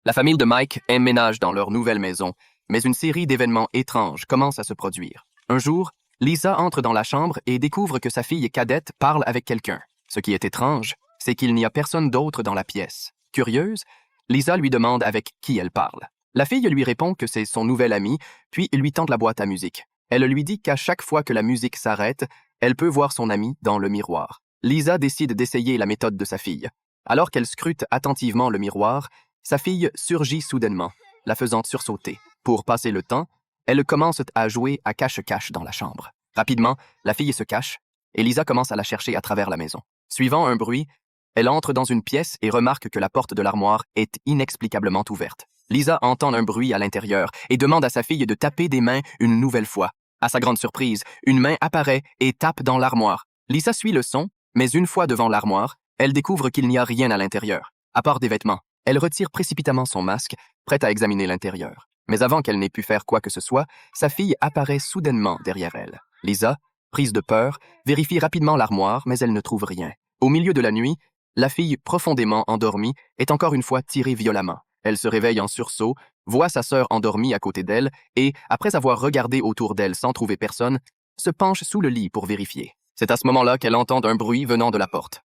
La famille de Mike emménage dans leur nouvelle maison, mais une série d'événements étranges commence à se produire. Un jour, Lisa entre dans la chambre et découvre que sa fille cadette parle avec quelqu'un. Ce qui est étrange, c'est qu'il n'y a personne d'autre dans la pièce. Curieuse, Lisa lui demande avec qui elle parle. La fille lui répond que c'est son nouvel ami, puis lui tend la boîte à musique. Elle lui dit qu'à chaque fois que la musique s'arrête, elle peut voir son ami dans le miroir. Lisa décide d'essayer la méthode de sa fille. Alors qu'elle scrute attentivement le miroir, sa fille surgit soudainement, la faisant sursauter. Pour passer le temps, elle commence à jouer à cache-cache dans la chambre. Rapidement, la fille se cache et Lisa commence à la chercher à travers la maison. Suivant un bruit, elle entre dans une pièce et remarque que la porte de l'armoire est inexplicablement ouverte. Lisa entend un bruit à l'intérieur et demande à sa fille de taper des mains une nouvelle fois. À sa grande surprise, une main apparaît et tape dans l'armoire. Lisa suit le son, mais une fois devant l'armoire, elle découvre qu'il n'y a rien à l'intérieur, à part des vêtements. Elle retire précipitamment son masque, prête à examiner l'intérieur. Mais avant qu'elle n'ait pu faire quoi que ce soit, sa fille apparaît soudainement derrière elle. Lisa, prise de peur, vérifie rapidement l'armoire, mais elle ne trouve rien. Au milieu de la nuit, la fille, profondément endormie, est encore une fois tirée violemment. Elle se réveille en sursaut, voit sa sœur endormie à côté d'elle et, après avoir regardé autour d'elle sans trouver personne, se penche sous le lit pour vérifier. C'est à ce moment-là qu'elle entend un bruit venant de la porte.